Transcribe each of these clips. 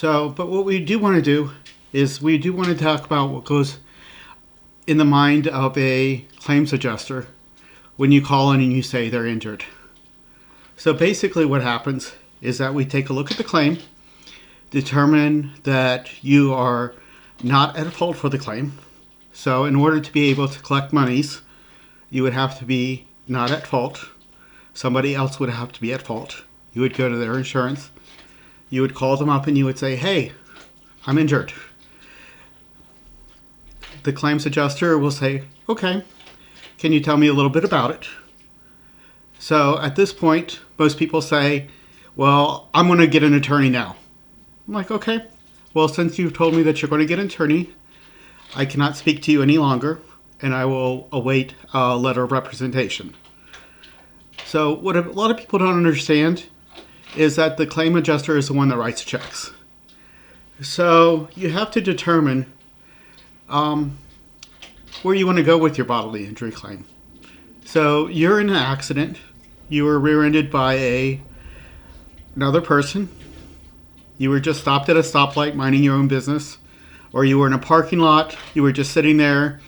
But what we do want to do is we do want to talk about what goes in the mind of a claims adjuster when you call in and you say they're injured. So basically what happens is that we take a look at the claim, determine that you are not at fault for the claim. So in order to be able to collect monies, you would have to be not at fault. Somebody else would have to be at fault. You would go to their insurance. You would call them up and you would say, hey, I'm injured. The claims adjuster will say, okay, can you tell me a little bit about it? So at this point, most people say, well, I'm going to get an attorney now. I'm like, okay, well, since you've told me that you're going to get an attorney, I cannot speak to you any longer, and I will await a letter of representation. So what a lot of people don't understand is that the claim adjuster is the one that writes checks. So you have to determine where you want to go with your bodily injury claim. So you're in an accident. You were rear-ended by another person. You were just stopped at a stoplight minding your own business. Or you were in a parking lot. You were just sitting there.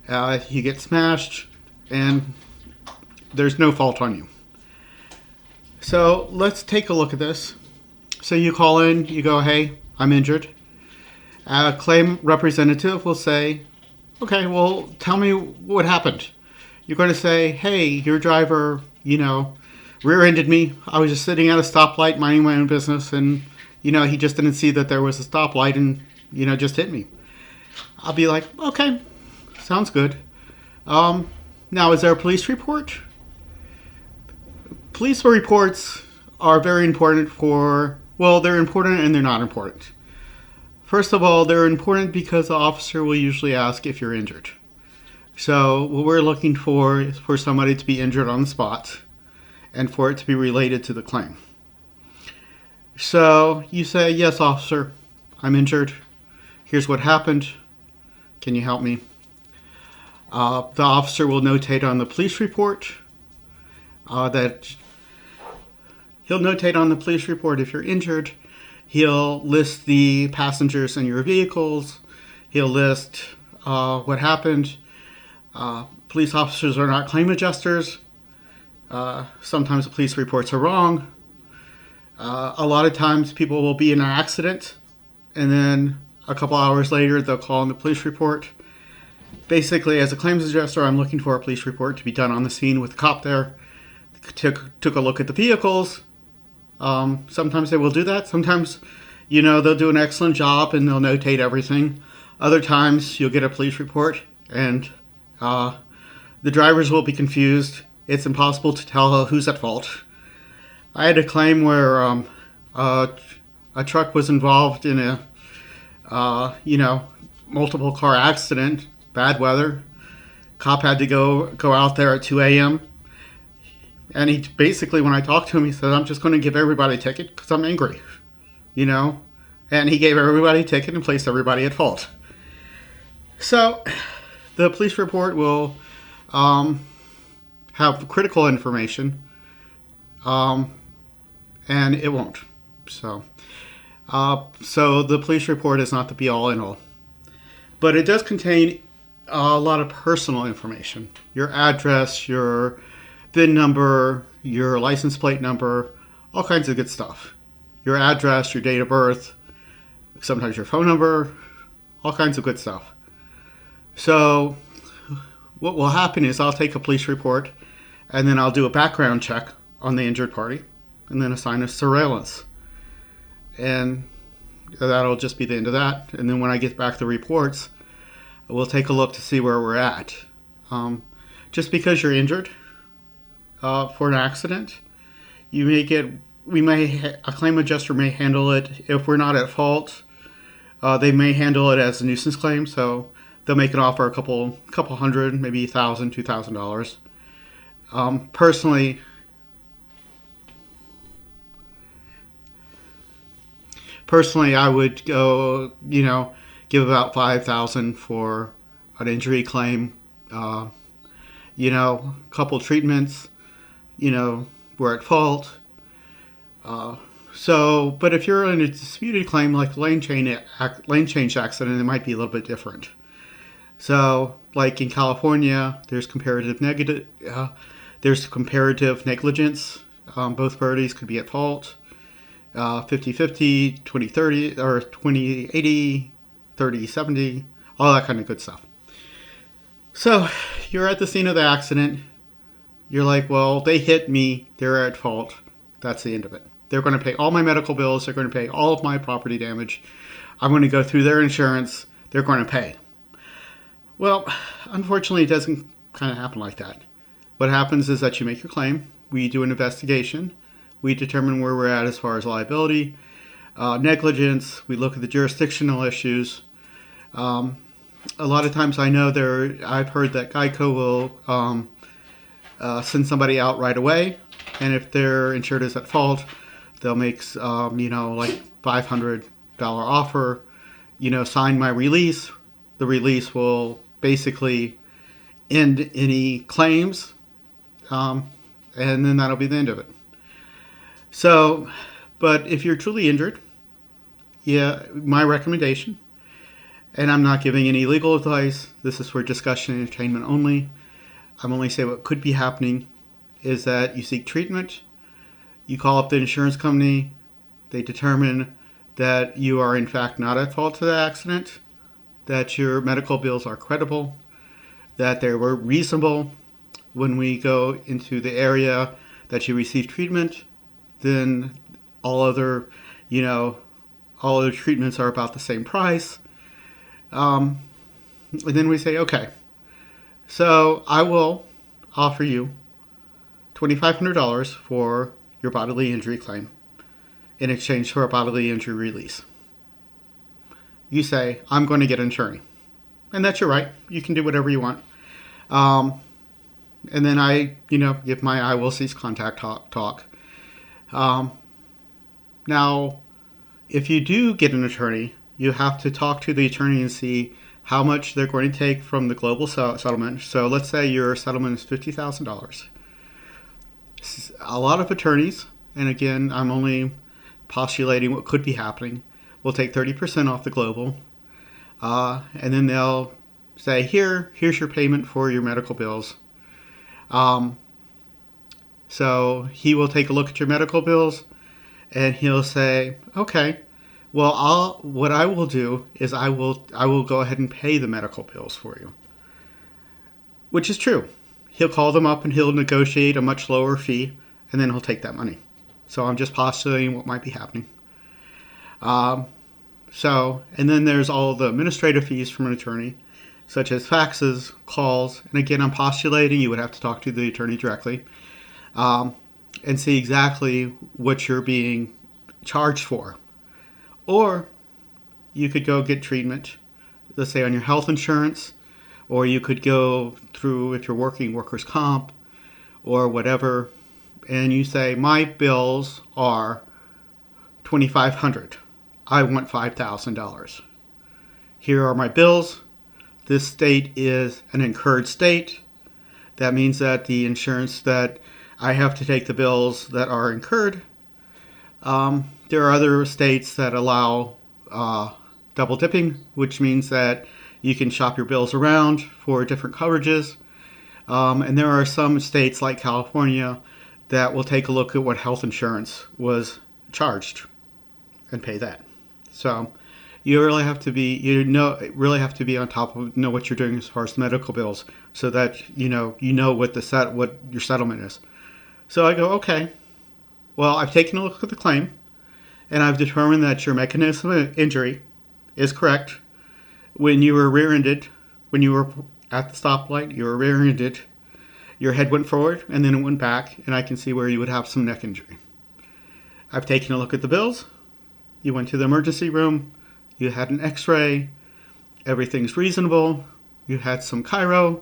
You get smashed. And there's no fault on you. So let's take a look at this. So you call in. You go, hey, I'm injured. A claim representative will say, okay, well, tell me what happened. You're going to say, hey, your driver, rear-ended me. I was just sitting at a stoplight minding my own business, and, he just didn't see that there was a stoplight and, just hit me. I'll be like, okay, sounds good. Now, is there a police report? Police reports are very important they're important and they're not important. First of all, they're important because the officer will usually ask if you're injured. So what we're looking for is for somebody to be injured on the spot and for it to be related to the claim. So you say, yes, officer, I'm injured. Here's what happened. Can you help me? The officer will notate on the police report that he'll notate on the police report if you're injured. He'll list the passengers in your vehicles. He'll list what happened. Police officers are not claim adjusters. Sometimes the police reports are wrong. A lot of times people will be in an accident and then a couple hours later they'll call in the police report. Basically, as a claims adjuster, I'm looking for a police report to be done on the scene with the cop there. Took a look at the vehicles. Sometimes they will do that. Sometimes, they'll do an excellent job and they'll notate everything. Other times you'll get a police report and the drivers will be confused. It's impossible to tell who's at fault. I had a claim where a truck was involved in a, multiple car accident, bad weather. Cop had to go out there at 2 a.m. And he basically, when I talked to him, he said, I'm just going to give everybody a ticket because I'm angry, And he gave everybody a ticket and placed everybody at fault. So the police report will have critical information, and it won't. So the police report is not the be-all and all. But it does contain a lot of personal information. Your address, your VIN number, your license plate number, all kinds of good stuff. Your address, your date of birth, sometimes your phone number, all kinds of good stuff. So what will happen is I'll take a police report and then I'll do a background check on the injured party and then assign a surveillance. And that'll just be the end of that. And then when I get back the reports, we'll take a look to see where we're at. Just because you're injured for an accident, a claim adjuster may handle it. If we're not at fault, they may handle it as a nuisance claim. So they'll make an offer a couple hundred, maybe $1,000, $2,000. Personally, I would go, give about $5,000 for an injury claim. Couple treatments. We're at fault. So, but if you're in a disputed claim like lane change accident, it might be a little bit different. So, like in California, there's comparative negligence. Both parties could be at fault. 50-50, 20-30, or 20-80, 30-70, all that kind of good stuff. So, you're at the scene of the accident. You're like, well, they hit me. They're at fault. That's the end of it. They're going to pay all my medical bills. They're going to pay all of my property damage. I'm going to go through their insurance. They're going to pay. Well, unfortunately, it doesn't kind of happen like that. What happens is that you make your claim. We do an investigation. We determine where we're at as far as liability, negligence. We look at the jurisdictional issues. A lot of times I've heard that Geico will send somebody out right away. And if their insured is at fault, they'll make, like $500 offer, sign my release. The release will basically end any claims. And then that'll be the end of it. So, but if you're truly injured, my recommendation, and I'm not giving any legal advice, this is for discussion and entertainment only. I'm only saying what could be happening is that you seek treatment, you call up the insurance company, they determine that you are in fact not at fault to the accident, that your medical bills are credible, that they were reasonable. When we go into the area that you receive treatment, then all other treatments are about the same price. And then we say, okay, so I will offer you $2,500 for your bodily injury claim in exchange for a bodily injury release. You say, I'm going to get an attorney. And that's your right. You can do whatever you want. And then I give my I will cease contact talk. Now, if you do get an attorney, you have to talk to the attorney and see how much they're going to take from the global settlement. So let's say your settlement is $50,000. A lot of attorneys, and again, I'm only postulating what could be happening, will take 30% off the global. And then they'll say, here's your payment for your medical bills. So he will take a look at your medical bills and he'll say, okay, well, what I will do is I will go ahead and pay the medical bills for you, which is true. He'll call them up and he'll negotiate a much lower fee, and then he'll take that money. So I'm just postulating what might be happening. And then there's all the administrative fees from an attorney, such as faxes, calls, and again, I'm postulating you would have to talk to the attorney directly, and see exactly what you're being charged for. Or you could go get treatment, let's say on your health insurance, or you could go through, if you're working workers' comp or whatever, and you say, my bills are $2,500. I want $5,000. Here are my bills. This state is an incurred state. That means that the insurance that I have to take the bills that are incurred. There are other states that allow double dipping, which means that you can shop your bills around for different coverages. And there are some states like California that will take a look at what health insurance was charged and pay that. So you really have to be, on top of know what you're doing as far as medical bills, so that you know what what your settlement is. So I go, okay, well, I've taken a look at the claim, and I've determined that your mechanism of injury is correct. When you were rear-ended, when you were at the stoplight, you were rear-ended, your head went forward and then it went back, and I can see where you would have some neck injury. I've taken a look at the bills. You went to the emergency room, you had an x-ray, everything's reasonable, you had some chiro,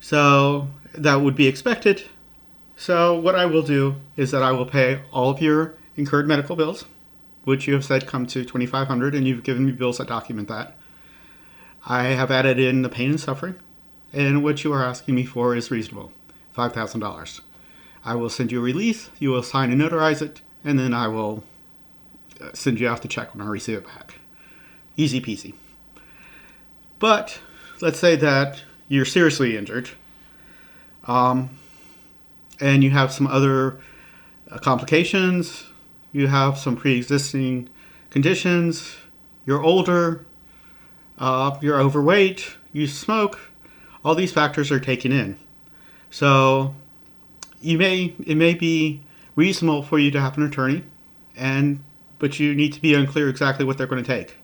so that would be expected. So what I will do is that I will pay all of your incurred medical bills, which you have said come to $2,500, and you've given me bills that document that. I have added in the pain and suffering, and what you are asking me for is reasonable, $5,000. I will send you a release, you will sign and notarize it, and then I will send you out the check when I receive it back. Easy peasy. But let's say that you're seriously injured, and you have some other complications, you have some pre-existing conditions, you're older, you're overweight, you smoke, all these factors are taken in. So it may be reasonable for you to have an attorney, but you need to be unclear exactly what they're going to take.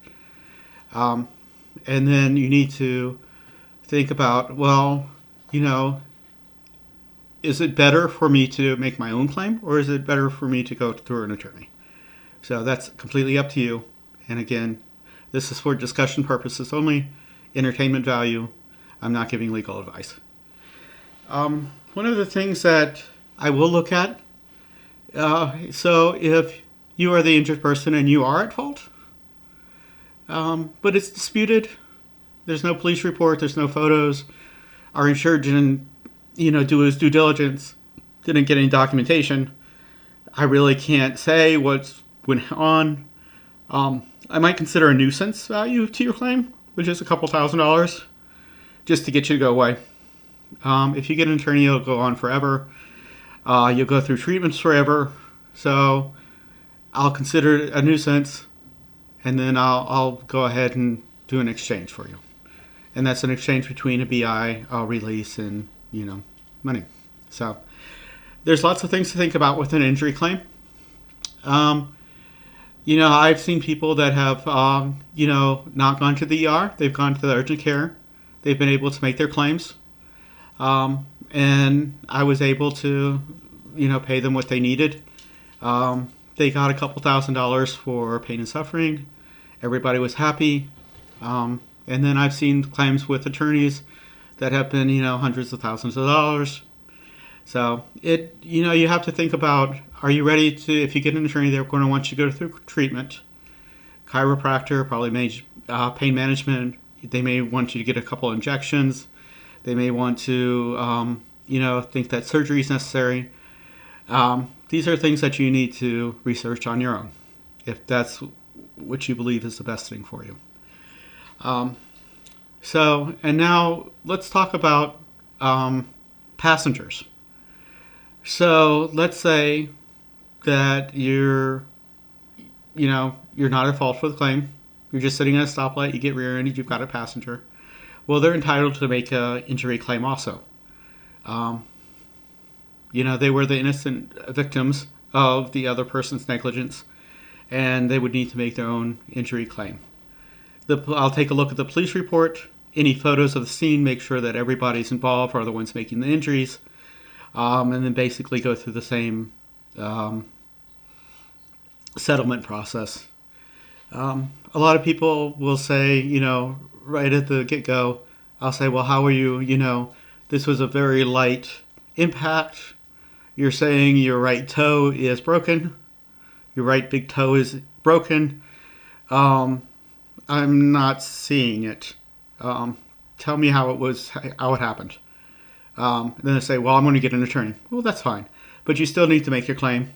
And then you need to think about, well, is it better for me to make my own claim, or is it better for me to go through an attorney? So that's completely up to you. And again, this is for discussion purposes only, entertainment value. I'm not giving legal advice. One of the things that I will look at, so if you are the injured person and you are at fault, but it's disputed, there's no police report, there's no photos, our insured didn't, do his due diligence, didn't get any documentation, I really can't say what went on. I might consider a nuisance value to your claim, which is a couple $1,000s, just to get you to go away. If you get an attorney, it'll go on forever. You'll go through treatments forever. So I'll consider it a nuisance, and then I'll go ahead and do an exchange for you. And that's an exchange between a BI, release, and, money. So there's lots of things to think about with an injury claim. I've seen people that have, not gone to the ER. They've gone to the urgent care. They've been able to make their claims. And I was able to, pay them what they needed. They got a couple $1,000s for pain and suffering. Everybody was happy. And then I've seen claims with attorneys that have been, hundreds of thousands of dollars. So you have to think about, are you ready to, if you get an attorney, they're going to want you to go through treatment, chiropractor, probably pain management. They may want you to get a couple injections. They may want to, think that surgery is necessary. These are things that you need to research on your own, if that's what you believe is the best thing for you. And now let's talk about passengers. So let's say that you're not at fault for the claim. You're just sitting at a stoplight, you get rear-ended, you've got a passenger. Well, they're entitled to make an injury claim also. They were the innocent victims of the other person's negligence, and they would need to make their own injury claim. I'll take a look at the police report, any photos of the scene, make sure that everybody's involved are the ones making the injuries, and then basically go through the same settlement process. A lot of people will say, right at the get-go, I'll say, well, how are you? This was a very light impact. You're saying your right toe is broken. Your right big toe is broken. I'm not seeing it. Tell me how it happened. And then they say, well, I'm going to get an attorney. Well, that's fine. But you still need to make your claim.